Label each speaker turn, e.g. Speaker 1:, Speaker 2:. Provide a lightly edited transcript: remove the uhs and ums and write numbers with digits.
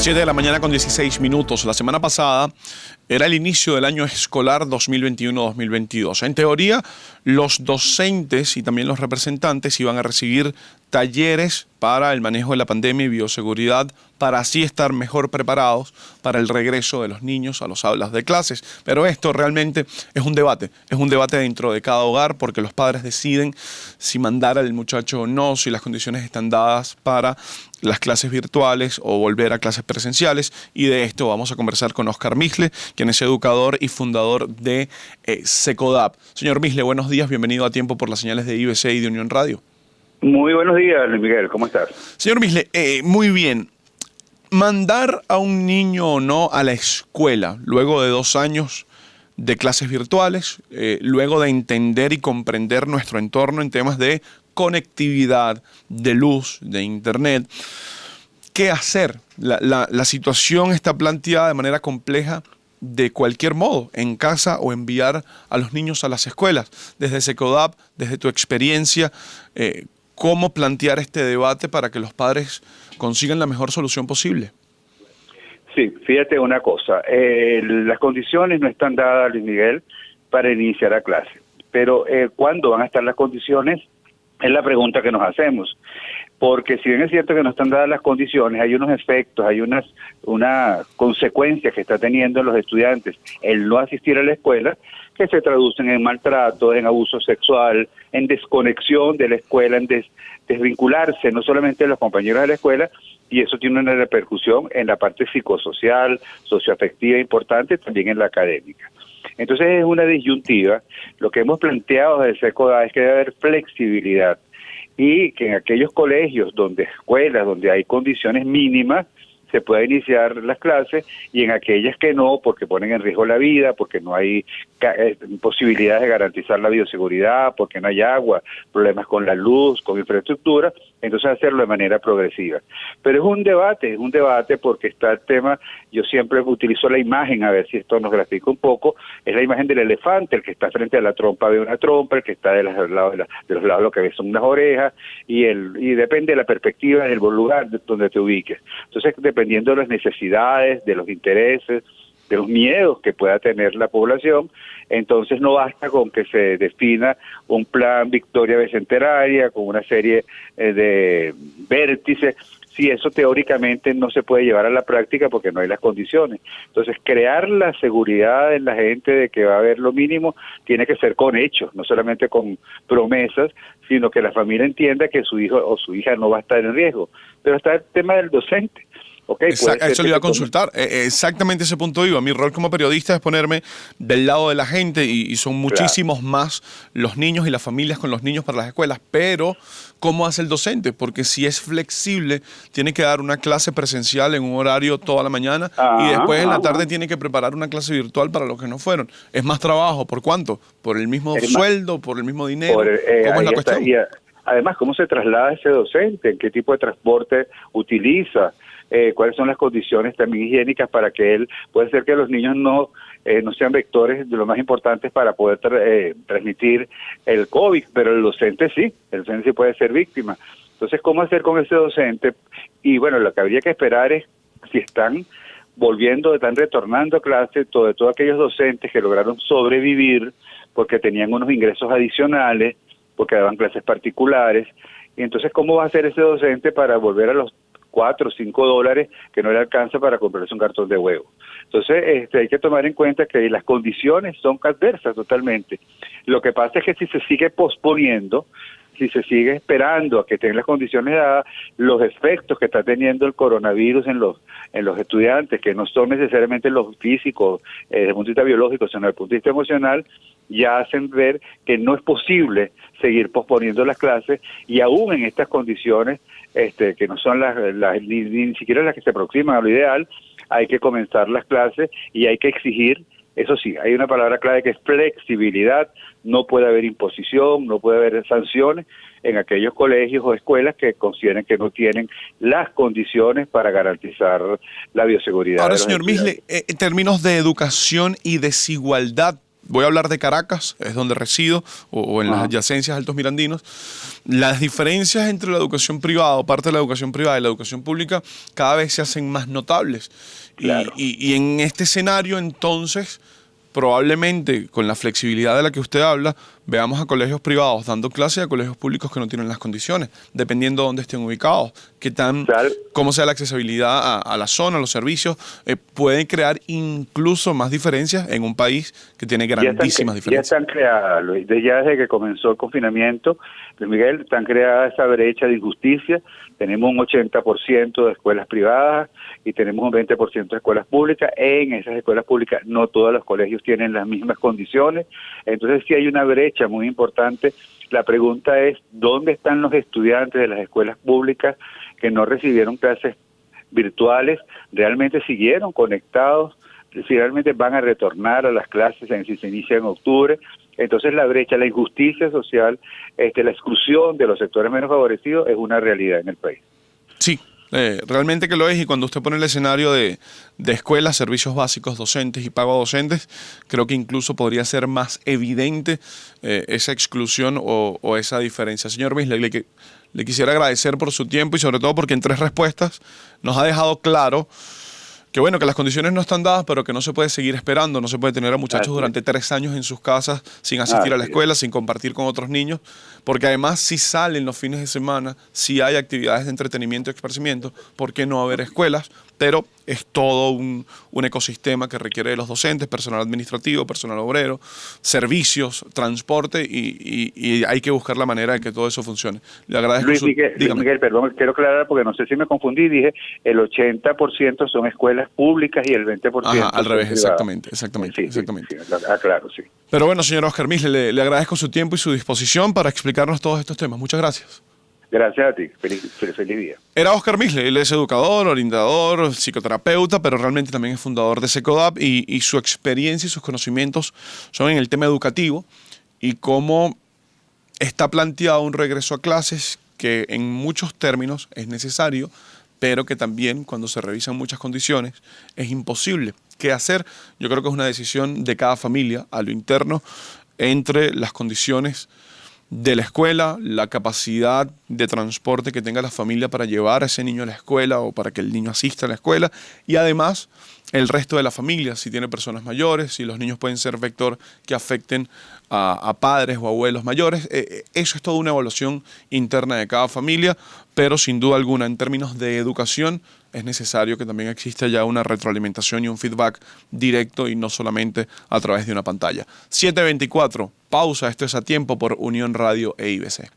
Speaker 1: 7 de la mañana con 16 minutos. La semana pasada era el inicio del año escolar 2021-2022. En teoría, los docentes y también los representantes iban a recibir talleres para el manejo de la pandemia y bioseguridad para así estar mejor preparados para el regreso de los niños a las aulas de clases. Pero esto realmente es un debate dentro de cada hogar porque los padres deciden si mandar al muchacho o no, si las condiciones están dadas para las clases virtuales o volver a clases presenciales, y de esto vamos a conversar con Oscar Misle, quien es educador y fundador de Secodap. Señor Misle, buenos días, bienvenido a Tiempo por las señales de IBC y de Unión Radio.
Speaker 2: Muy buenos días, Luis Miguel, ¿cómo estás?
Speaker 1: Señor Misle, muy bien. Mandar a un niño o no a la escuela luego de 2 años de clases virtuales, luego de entender y comprender nuestro entorno en temas de conectividad, de luz, de internet. ¿Qué hacer? La situación está planteada de manera compleja de cualquier modo, en casa o enviar a los niños a las escuelas. Desde Secodap, desde tu experiencia, ¿cómo plantear este debate para que los padres consigan la mejor solución posible?
Speaker 2: Sí, fíjate una cosa, las condiciones no están dadas, Luis Miguel, para iniciar a clase, pero ¿cuándo van a estar las condiciones? Es la pregunta que nos hacemos, porque si bien es cierto que no están dadas las condiciones, hay unos efectos, hay una consecuencia que está teniendo en los estudiantes el no asistir a la escuela, que se traducen en maltrato, en abuso sexual, en desconexión de la escuela, en desvincularse no solamente de los compañeros de la escuela, y eso tiene una repercusión en la parte psicosocial, socioafectiva importante, también en la académica. Entonces es una disyuntiva. Lo que hemos planteado desde Secodap es que debe haber flexibilidad y que en aquellos colegios escuelas donde hay condiciones mínimas se pueda iniciar las clases, y en aquellas que no, porque ponen en riesgo la vida, porque no hay posibilidades de garantizar la bioseguridad, porque no hay agua, problemas con la luz, con infraestructura, entonces hacerlo de manera progresiva. Pero es un debate porque está el tema, yo siempre utilizo la imagen, a ver si esto nos grafica un poco, es la imagen del elefante, el que está frente a la trompa ve una trompa, el que está de los lados lo que ve son unas orejas, y depende de la perspectiva del lugar donde te ubiques. Entonces, dependiendo de las necesidades, de los intereses, de los miedos que pueda tener la población, entonces no basta con que se defina un plan Victoria Bicentenaria con una serie de vértices, si eso teóricamente no se puede llevar a la práctica porque no hay las condiciones. Entonces, crear la seguridad en la gente de que va a haber lo mínimo tiene que ser con hechos, no solamente con promesas, sino que la familia entienda que su hijo o su hija no va a estar en riesgo. Pero está el tema del docente. Okay,
Speaker 1: eso le iba a consultar, exactamente ese punto iba. Mi rol como periodista es ponerme del lado de la gente y son muchísimos más los niños y las familias con los niños para las escuelas, pero ¿cómo hace el docente? Porque si es flexible, tiene que dar una clase presencial en un horario toda la mañana y después en la tarde tiene que preparar una clase virtual para los que no fueron. ¿Es más trabajo? ¿Por cuánto? ¿Por el mismo sueldo? ¿Por el mismo dinero? ¿Cómo es la cuestión?
Speaker 2: Además, ¿cómo se traslada ese docente? ¿En qué tipo de transporte utiliza? ¿Cuáles son las condiciones también higiénicas para que él, puede ser que los niños no sean vectores de lo más importantes para poder transmitir el COVID, pero el docente sí puede ser víctima. Entonces, ¿cómo hacer con ese docente? Y bueno, lo que habría que esperar es si están retornando a clase, todos aquellos docentes que lograron sobrevivir porque tenían unos ingresos adicionales, porque daban clases particulares, y entonces, ¿cómo va a hacer ese docente para volver a los $4 o $5 que no le alcanza para comprarse un cartón de huevo? Entonces, hay que tomar en cuenta que las condiciones son adversas totalmente. Lo que pasa es que si se sigue posponiendo, si se sigue esperando a que tengan las condiciones dadas, los efectos que está teniendo el coronavirus en los estudiantes, que no son necesariamente los físicos desde el punto de vista biológico, sino desde el punto de vista emocional, ya hacen ver que no es posible seguir posponiendo las clases, y aún en estas condiciones que no son ni siquiera las que se aproximan a lo ideal, hay que comenzar las clases y hay que exigir. Eso sí, hay una palabra clave que es flexibilidad. No puede haber imposición, no puede haber sanciones en aquellos colegios o escuelas que consideren que no tienen las condiciones para garantizar la bioseguridad.
Speaker 1: Ahora, señor Misle, en términos de educación y desigualdad, voy a hablar de Caracas, es donde resido, o en las adyacencias Altos Mirandinos, las diferencias entre la educación privada o parte de la educación privada y la educación pública cada vez se hacen más notables.
Speaker 2: Claro.
Speaker 1: Y en este escenario, entonces, probablemente con la flexibilidad de la que usted habla, veamos a colegios privados dando clases y a colegios públicos que no tienen las condiciones, dependiendo de dónde estén ubicados, cómo sea la accesibilidad a la zona, a los servicios, pueden crear incluso más diferencias en un país que tiene grandísimas diferencias.
Speaker 2: Ya están creadas, Luis, ya desde que comenzó el confinamiento, Luis Miguel, están creadas esa brecha de injusticia. Tenemos un 80% de escuelas privadas y tenemos un 20% de escuelas públicas. En esas escuelas públicas no todos los colegios tienen las mismas condiciones, entonces sí hay una brecha muy importante. La pregunta es, ¿dónde están los estudiantes de las escuelas públicas que no recibieron clases virtuales? ¿Realmente siguieron conectados? ¿Realmente van a retornar a las clases si se inicia en octubre? Entonces la brecha, la injusticia social, la exclusión de los sectores menos favorecidos es una realidad en el país.
Speaker 1: Sí, realmente que lo es, y cuando usted pone el escenario de escuelas, servicios básicos, docentes y pago a docentes, creo que incluso podría ser más evidente esa exclusión o esa diferencia. Señor Misley, le quisiera agradecer por su tiempo y sobre todo porque en 3 respuestas nos ha dejado claro que bueno, que las condiciones no están dadas, pero que no se puede seguir esperando, no se puede tener a muchachos durante 3 años en sus casas sin asistir a la escuela, sin compartir con otros niños, porque además si salen los fines de semana, si hay actividades de entretenimiento y esparcimiento, ¿por qué no haber escuelas? Pero es todo un ecosistema que requiere de los docentes, personal administrativo, personal obrero, servicios, transporte y hay que buscar la manera de que todo eso funcione. Le agradezco
Speaker 2: Luis Miguel, perdón, quiero aclarar porque no sé si me confundí, dije el 80% son escuelas públicas y el 20%
Speaker 1: al revés,
Speaker 2: privadas.
Speaker 1: exactamente.
Speaker 2: Claro, sí.
Speaker 1: Pero bueno, señor Oscar Misley, le agradezco su tiempo y su disposición para explicarnos todos estos temas. Muchas gracias.
Speaker 2: Gracias a ti. Feliz día.
Speaker 1: Era Oscar Misley, él es educador, orientador, psicoterapeuta, pero realmente también es fundador de Secodap y su experiencia y sus conocimientos son en el tema educativo y cómo está planteado un regreso a clases que en muchos términos es necesario, pero que también cuando se revisan muchas condiciones es imposible. ¿Qué hacer? Yo creo que es una decisión de cada familia a lo interno entre las condiciones de la escuela, la capacidad de transporte que tenga la familia para llevar a ese niño a la escuela o para que el niño asista a la escuela y además el resto de la familia, si tiene personas mayores, si los niños pueden ser vector que afecten a padres o abuelos mayores. Eso es toda una evaluación interna de cada familia, pero sin duda alguna en términos de educación es necesario que también exista ya una retroalimentación y un feedback directo y no solamente a través de una pantalla. 7:24, pausa, esto es A Tiempo por Unión Radio e IBC.